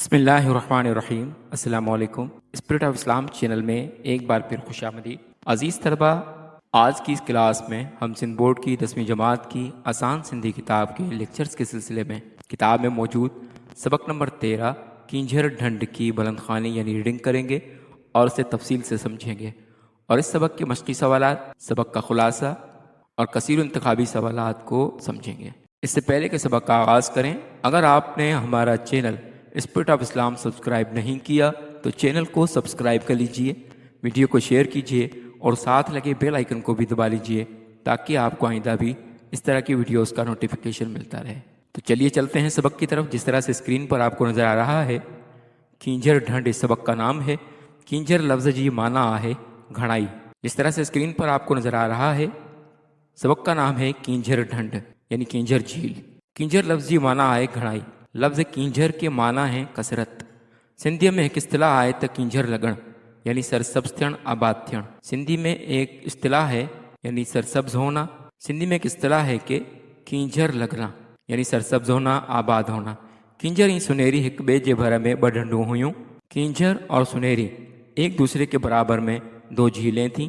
بسم اللہ الرحمن الرحیم۔ السلام علیکم۔ اسپرٹ آف اسلام چینل میں ایک بار پھر خوش آمدید۔ عزیز طلبہ، آج کی اس کلاس میں ہم سندھ بورڈ کی 10ویں جماعت کی آسان سندھی کتاب کے لیکچرز کے سلسلے میں کتاب میں موجود سبق نمبر 13 کینجھر ڈھنڈ کی بلند خوانی یعنی ریڈنگ کریں گے اور اسے تفصیل سے سمجھیں گے، اور اس سبق کے مشقی سوالات، سبق کا خلاصہ اور کثیر انتخابی سوالات کو سمجھیں گے۔ اس سے پہلے کہ سبق کا آغاز کریں، اگر آپ نے ہمارا channel spirit of Islam subscribe نہیں کیا تو چینل کو سبسکرائب کر لیجئے، ویڈیو کو شیئر کیجئے اور ساتھ لگے بیل آئیکن کو بھی دبا لیجئے تاکہ آپ کو آئندہ بھی اس طرح کی ویڈیوز کا نوٹیفیکیشن ملتا رہے۔ تو چلیے چلتے ہیں سبق کی طرف۔ جس طرح سے اسکرین پر آپ کو نظر آ رہا ہے، کینجھر ڈھنڈ اس سبق کا نام ہے۔ کینجھر لفظ جی معنی ہے گھڑائی۔ جس طرح سے اسکرین پر آپ کو نظر آ رہا ہے، سبق کا نام ہے کینجھر ڈھنڈ یعنی کینجھر جھیل۔ کینجھر لفظ جی معنی ہے گھڑائی۔ لفظ کینجھر کے معنی ہیں کثرت۔ سندھی میں ایک اصطلاح آئے تو کینجھر لگن یعنی سرسبز تھن، آباد تھن۔ سندھی میں ایک اصطلاح ہے یعنی سرسبز ہونا۔ سندھی میں ایک اصطلاح ہے کہ کینجھر لگنا یعنی سرسبز ہونا، آباد ہونا۔ کینجھر ہی سنہری ایک بے جے بھر میں ب ڈھنڈوں ہوئوں۔ کینجھر اور سنہری ایک دوسرے کے برابر میں دو جھیلیں تھیں۔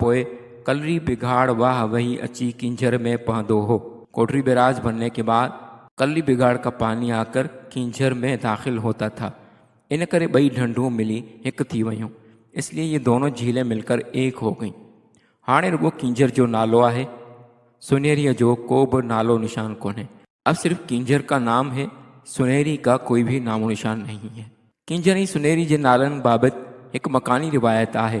پوئے کلری بگاڑ واہ وہی اچی کینجھر میں پہندو ہو۔ کوٹڑی بیراج بننے کے بعد کلری بگاڑ کا پانی آ کر کینجھر میں داخل ہوتا تھا، ان کرے بئی ڈھنڈوں ملی ایک تھی ویوں، اس لیے یہ دونوں جھیلیں مل کر ایک ہو گئیں۔ ہانے رگو کینجھر جو نالو ہے، سنہری جو کو بھی نالو نشان کونے۔ اب صرف کینجھر کا نام ہے، سنہری کا کوئی بھی نام و نشان نہیں ہے۔ کینجھر ہی سنہری جے نالن بابت ایک مکانی روایت ہے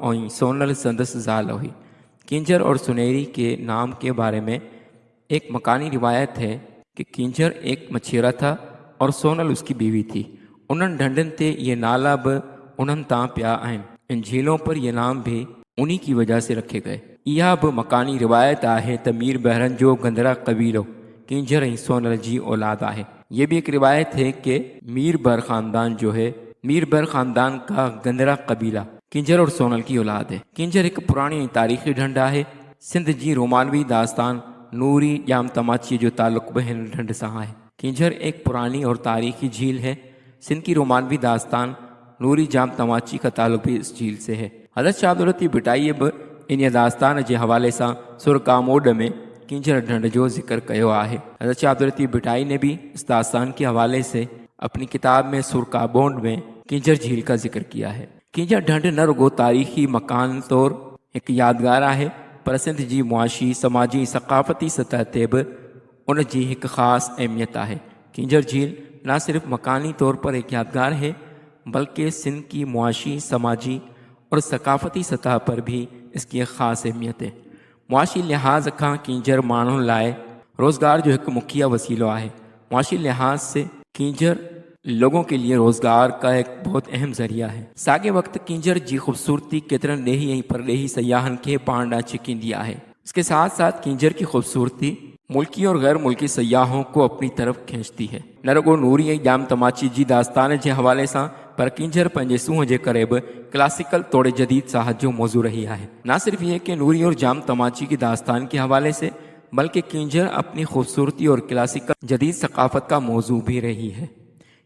اور سونل سندس زال ہوئی۔ کینجھر اور سنہری کے نام کے بارے میں ایک مکانی روایت ہے کہ کینجھر ایک مچھیرا تھا اور سونل اس کی بیوی تھی۔ انہن ڈھنڈن تے یہ نالا بھی انہن تاں پیا آئین۔ ان جھیلوں پر یہ نام بھی انہی کی وجہ سے رکھے گئے۔ یہ بھی مکانی روایت ہے تو میر بحرن جو گندرا قبیلو کینجھر ہی سونل جی اولاد ہے۔ یہ بھی ایک روایت ہے کہ میر بر خاندان جو ہے، میر بر خاندان کا گندرا قبیلہ کینجھر اور سونل کی اولاد ہے۔ کینجھر ایک پرانی تاریخی ڈھنڈ ہے۔ سندھ جی رومانوی داستان نوری جام تماچی جو تعلق بہن ڈھنڈ سے ہے۔ کینجھر ایک پرانی اور تاریخی جھیل ہے۔ سندھ کی رومانوی داستان نوری جام تماچی کا تعلق بھی اس جھیل سے ہے۔ حضرت شاہ دولتی بھٹائی بھی ان داستان کے حوالے سے سرکاموڈ میں کینجھر ڈھنڈ جو ذکر کیو ہے۔ حضرت شاہ دولتی بھٹائی نے بھی اس داستان کے حوالے سے اپنی کتاب میں سرکابونڈ میں کینجھر جھیل کا ذکر کیا ہے۔ کینجھر ڈھنڈ نہ رگو تاریخی مکان طور ایک یادگار ہے، پر سندھ جی معاشی، سماجی، ثقافتی سطح تے بھی ان جی ایک خاص اہمیت ہے۔ کینجھر جھیل نہ صرف مکانی طور پر ایک یادگار ہے بلکہ سندھ کی معاشی، سماجی اور ثقافتی سطح پر بھی اس کی ایک خاص اہمیت ہے۔ معاشی لحاظ کا کینجھر مانن لائے روزگار جو ایک مکھیا وسیلہ ہے۔ معاشی لحاظ سے کینجھر لوگوں کے لیے روزگار کا ایک بہت اہم ذریعہ ہے۔ ساگے وقت کینجھر جی خوبصورتی کترن ڈیہی ۽ پرڈیہی سیاحن کے پانڈا چکیندی ہے۔ اس کے ساتھ ساتھ کینجھر کی خوبصورتی ملکی اور غیر ملکی سیاحوں کو اپنی طرف کھینچتی ہے۔ نہ رگو نوری ۽ جام تماچی جی داستان کے حوالے سے، پر کینجھر پنجے سونہ کے کرے بھی کلاسیکل توڑے جدید ساحت جو موضوع رہی ہے۔ نہ صرف یہ کہ نوری اور جام تماچی کی داستان کے حوالے سے، بلکہ کینجھر اپنی خوبصورتی اور کلاسیکل جدید ثقافت کا موضوع بھی رہی ہے۔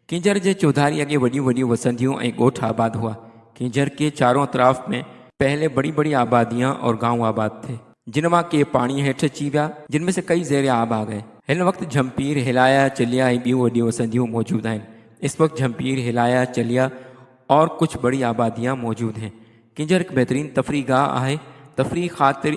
کینجھر کے چودھاری اگے وڈی وڈی وسندیوں اور گوٹھ آباد ہوا۔ کینجھر کے چاروں اطراف میں پہلے بڑی بڑی آبادیاں اور گاؤں آباد تھے، جن میں کے پانی ہیٹھ اچی ویا، جن میں سے کئی زیر آب آ گئے۔ ہن وقت جھمپیر، ہلایا، چلیا اور بیوں وڈی وسندیوں موجود ہیں۔ اس وقت جھمپیر، ہلایا، چلیا اور کچھ بڑی آبادیاں موجود ہیں۔ کینجھر ایک بہترین تفریح گاہ ہے۔ تفریح خاطر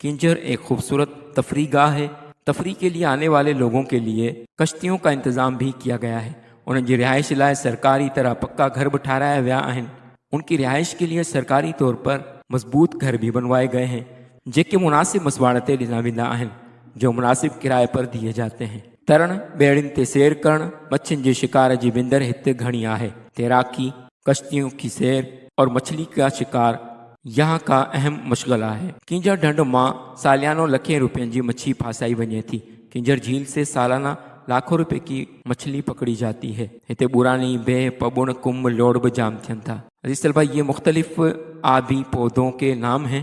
کینجھر ایک خوبصورت تفریح گاہ ہے۔ تفریح کے لیے آنے والے لوگوں کے لیے کشتیوں کا انتظام بھی کیا گیا ہے۔ انہوں کی رہائش لائے سرکاری طرح پکا گھر بھی ٹھہرایا ویا ہیں۔ ان کی رہائش کے لیے سرکاری طور پر مضبوط گھر بھی بنوائے گئے ہیں، جیکے مناسب مسواڑ تے ڈنا ویندا ہیں، جو مناسب کرائے پر دیے جاتے ہیں۔ ترن، بیڑین تے سیر کرن، مچھن کے شکار جی بندر ہتے گھنی ہے۔ تیراکی، کشتیوں کی سیر اور مچھلی کا شکار یہاں کا اہم مشغلہ ہے۔ کینجھر ڈھنڈ ماں سالانو لکھیں روپین کی مچھلی پھانسائی ونے تھی۔ کینجھر جھیل سے سالانہ لاکھوں روپے کی مچھلی پکڑی جاتی ہے۔ ہتے بورانی، بے، پبن، کم، لوڑ بھی جام تھین تھا۔ عزیز طلبہ، یہ مختلف آبی پودوں کے نام ہیں۔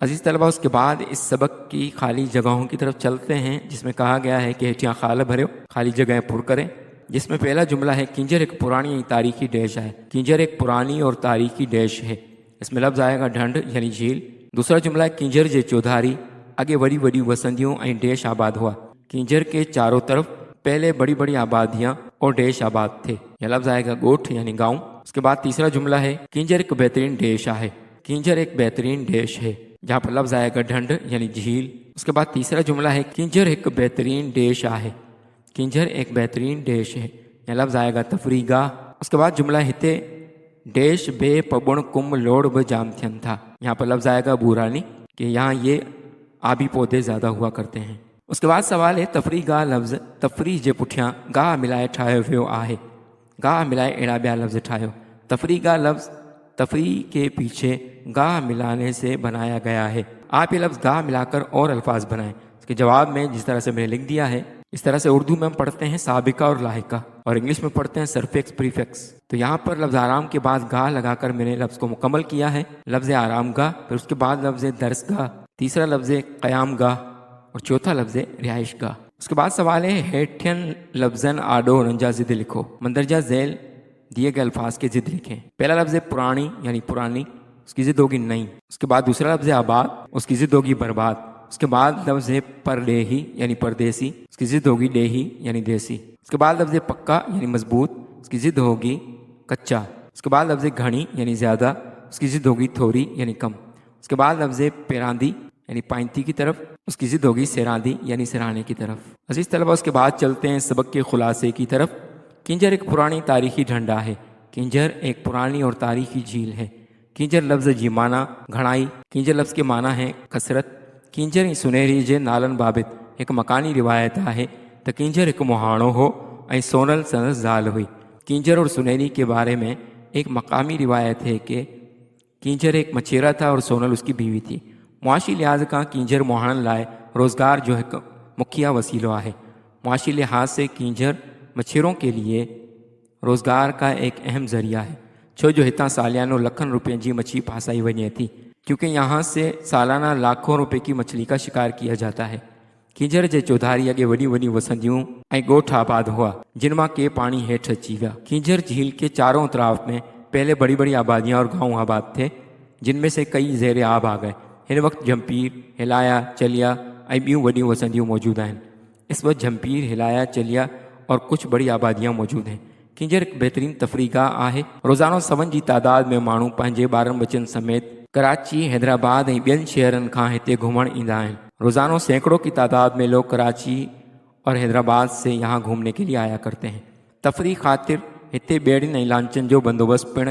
عزیز طلبہ، اس کے بعد اس سبق کی خالی جگہوں کی طرف چلتے ہیں، جس میں کہا گیا ہے کہ ہیٹیاں خالہ بھرے خالی جگہیں پر کریں، جس میں پہلا جملہ ہے کنجر ایک پرانی تاریخی ڈیش ہے۔ کنجر ایک پرانی اور تاریخی ڈیش ہے، اس میں لفظ آئے گا ڈھنڈ یعنی جھیل۔ دوسرا جملہ ہے کنجر جے چودھاری اگے وڈی وڈی وسندیوں ڈیش آباد ہوا۔ کنجر کے چاروں طرف پہلے بڑی بڑی آبادیاں اور ڈیش آباد تھے، یہ لفظ آئے گا گوٹھ یعنی گاؤں۔ اس کے بعد تیسرا جملہ ہے کنجر ایک بہترین ڈیش ہے۔ کنجر ایک بہترین ڈیش ہے، جہاں پر لفظ آئے گا ڈھنڈ یعنی جھیل۔ اس کے بعد تیسرا جملہ ہے کنجر ایک بہترین ڈیش ہے۔ کنجر ایک بہترین ڈیش ہے، یہ لفظ آئے گا تفریح گاہ۔ اس کے بعد جملہ ہتے ڈیش بے پبن کم لوڑ ب جام تھن تھا، یہاں پر لفظ آئے گا بورانی کہ یہاں یہ آبی پودے زیادہ ہوا کرتے ہیں۔ اس کے بعد سوال ہے تفریح گاہ لفظ تفریح جے پٹھیاں گاہ ملائے ٹھاہیو ویو ہے۔ گاہ ملائے اڑا بیا لفظ ٹھاہیو۔ تفریح گاہ لفظ تفریح کے پیچھے گاہ ملانے سے بنایا گیا ہے۔ آپ یہ لفظ گاہ ملا کر اور الفاظ بنائیں۔ اس کے جواب میں جس طرح سے میں نے لکھ دیا ہے، اس طرح سے اردو میں ہم پڑھتے ہیں سابقہ اور لاحقہ، اور انگلش میں پڑھتے ہیں سرفیکس پریفیکس۔ تو یہاں پر لفظ آرام کے بعد گاہ لگا کر میں نے لفظ کو مکمل کیا ہے، لفظ آرام گاہ، پھر اس کے بعد لفظ درس گاہ، تیسرا لفظ قیام گاہ، اور چوتھا لفظ رہائش گاہ۔ اس کے بعد سوال ہے ہیٹھن لفظن آڈو رنجا ضد لکھو۔ مندرجہ ذیل دیے گئے الفاظ کے ضد لکھیں۔ پہلا لفظ پرانی یعنی پرانی، اس کی ضد ہوگی نئی۔ اس کے بعد دوسرا لفظ آباد، اس کی ضد ہوگی برباد۔ اس کے بعد لفظ پردیہی یعنی پردیسی، اس کی ضد ہوگی دیہی یعنی دیسی۔ اس کے بعد لفظ پکا یعنی مضبوط، اس کی ضد ہوگی کچا۔ اس کے بعد لفظ گھنی یعنی زیادہ، اس کی ضد ہوگی تھوڑی یعنی کم۔ اس کے بعد لفظ پیراندی یعنی پائنتی کی طرف، اس کی ضد ہوگی سیراندی یعنی سرانے کی طرف۔ عزیز طلبہ، اس کے بعد چلتے ہیں سبق کے خلاصے کی طرف۔ کنجر ایک پرانی تاریخی ڈھنڈا ہے۔ کنجر ایک پرانی اور تاریخی جھیل ہے۔ کنجر لفظ جی معنی گھنائی۔ کنجر لفظ کے معنی ہے کثرت۔ کنجر سنہری جے نالن بابت ایک مکانی روایت ہے تو کنجر ایک مہاڑو ہو سونل سندس زال ہوئی۔ کنجر اور سنہری کے بارے میں ایک مقامی روایت ہے کہ کنجر ایک مچھیرا تھا اور سونل اس کی بیوی تھی۔ معاشی لحاظ کا کنجر موہن لائے روزگار جو ہے مکھیا وسیلہ ہے۔ معاشی لحاظ سے کنجر مچھیروں کے لیے روزگار کا ایک اہم ذریعہ ہے، جو ہتاں سالانو لکھن روپے جی مچھلی پھاسائی وجے تھی، کیونکہ یہاں سے سالانہ لاکھوں روپے کی مچھلی کا شکار کیا جاتا ہے۔ کنجر جے چودھاری اگے وڈی وڈی وسندیوں گوٹھ آباد ہوا، جن ماں کے پانی ہیٹھ اچی ویا۔ کنجر جھیل کے چاروں اطراف میں پہلے بڑی بڑی آبادیاں اور گاؤں آباد تھے، جن میں سے کئی زیر آب آ گئے۔ ہر وقت جھمپیر، ہلایا، چلیا بیوں وڈیوں وسندیوں موجود ہیں۔ اس وقت جھمپیر، ہلایا، چلیا اور کچھ بڑی آبادیاں موجود ہیں۔ کنجر ایک بہترین تفریح گاہ ہے۔ روزانہ سون کی تعداد میں مانو پنجے بارن بچن سمیت کراچی، حیدرآباد بین شہرن کھان ہتے گھومن ایندا ہیں۔ روزانہ سینکڑوں کی تعداد میں لوگ کراچی اور حیدرآباد سے یہاں گھومنے کے لیے آیا کرتے ہیں۔ تفریح خاطر ہتے بیڑین لانچن جو بندوبست پن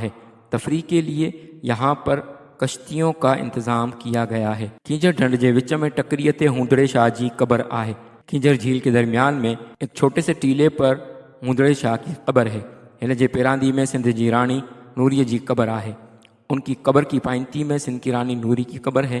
ہے۔ تفریح کے لیے یہاں پر کشتیوں کا انتظام کیا گیا ہے۔ کنجر ڈھنڈ جے وچ میں ٹکری تے ہوندڑے شاہ جی قبر ہے۔ کنجر جھیل کے درمیان میں ایک چھوٹے سے ٹیلے پر ہوندڑے شاہ کی قبر ہے۔ ہن جے پیراندی میں سندھ جی رانی نوری جی قبر ہے۔ ان کی قبر کی پائنتی میں سندھ کی رانی نوری کی قبر ہے۔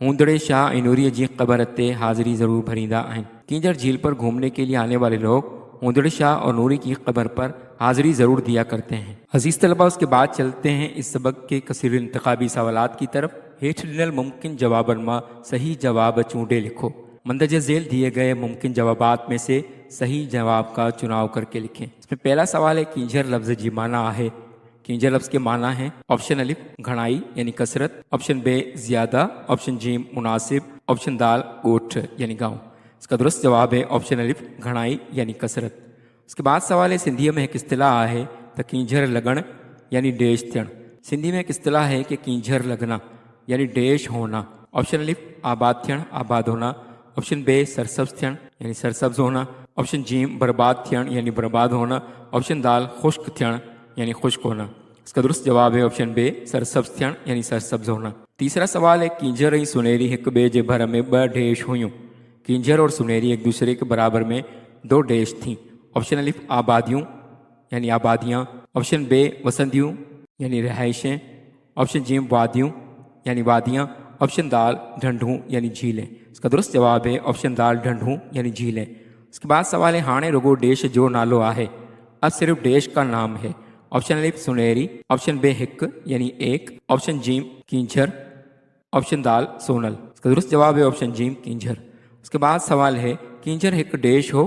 ہوندڑے شاہ نوری جی قبر تے حاضری ضرور بھریندا ہیں۔ کنجر جھیل پر گھومنے کے لیے آنے والے لوگ ہوندڑ شاہ اور نوری کی قبر پر حاضری ضرور دیا کرتے ہیں۔ عزیز طلبہ، اس کے بعد چلتے ہیں اس سبق کے کثیر انتخابی سوالات کی طرف۔ ہیٹھ ڈنل ممکن جوابن ماں صحیح جواب چونڈے لکھو۔ مندرجہ ذیل دیے گئے ممکن جوابات میں سے صحیح جواب کا چناؤ کر کے لکھیں۔ اس میں پہلا سوال ہے کنجر لفظ جی معنی ہے۔ کنجر لفظ کے معنی ہیں آپشن الف گھنائی یعنی کثرت، آپشن بے زیادہ، آپشن جیم مناسب، آپشن دال گوٹھ یعنی گاؤں۔ اس کا درست جواب ہے آپشن الف گھنائی یعنی کثرت۔ اس کے بعد سوال ہے سندھی میں ایک اصطلاح ہے تو کنجر لگن یعنی ڈیش تھن۔ سندھی میں ایک اصطلاح ہے کہ کنجر لگنا یعنی ڈیش ہونا۔ آپشن الف آباد تھن آباد ہونا، آپشن بے سرسبز تھن یعنی سرسبز ہونا، آپشن جیم برباد تھن یعنی برباد ہونا، آپشن دال خشک تھن یعنی خشک ہونا۔ اس کا درست جواب ہے آپشن بے سرسبز تھن یعنی سرسبز ہونا۔ تیسرا سوال ہے کنجر ای سنہری ایک بے جے بھر میں ب ڈیش ہوئیں۔ کنجر اور سنہری ایک دوسرے کے برابر میں دو ڈیش تھیں۔ آپشن الف آبادیوں یعنی آبادیاں، آپشن بے وسندیوں یعنی رہائشیں، آپشن جیم وادیوں یعنی وادیاں، آپشن دال ڈھنڈوں یعنی جھیلیں۔ اس کا درست جواب ہے آپشن دال ڈھنڈوں یعنی جھیلیں۔ اس کے بعد سوال ہے ہانے رگو ڈیش جو نالو ہے، اب صرف ڈیش کا نام ہے۔ آپشن الف سنہری، آپشن بے ہک یعنی ایک، آپشن جیم کینجھر، آپشن دال سونل۔ اس کا درست جواب ہے آپشن جیم کینجھر۔ اس کے بعد سوال ہے کینجھر ایک ڈیش ہو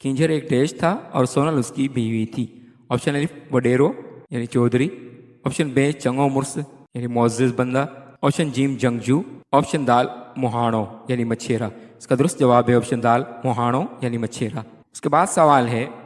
کینجھر ایک ڈیش تھا اور سونل اس کی بیوی تھی۔ آپشن الف وڈیرو یعنی چودھری، آپشن بے چنگو مرس یعنی معزز بندہ، آپشن جیم جنگجو، آپشن دال موہانو یعنی مچھیرا۔ اس کا درست جواب ہے آپشن دال موہانو یعنی مچھیرا۔ اس کے بعد سوال ہے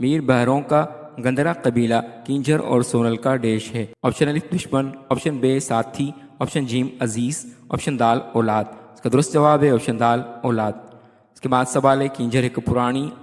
میر بحروں کا گندرا قبیلہ کینجھر اور سونل کا ڈیش ہے۔ آپشن الف دشمن، آپشن بے ساتھی، آپشن جیم عزیز، آپشن دال اولاد۔ اس کا درست جواب ہے آپشن دال اولاد۔ اس کے بعد سوال ہے کینجھر ایک پرانی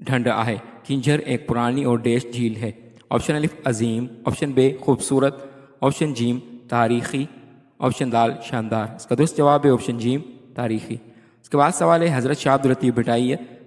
ڈھنڈ ہے۔ کینجھر ایک پرانی اور ڈیش جھیل ہے۔ آپشن الف عظیم، آپشن بے خوبصورت، آپشن جیم تاریخی، آپشن دال شاندار۔ اس کا درست جواب ہے آپشن جیم تاریخی۔ اس کے بعد سوال ہے حضرت شاہ عبداللطیف بھٹائی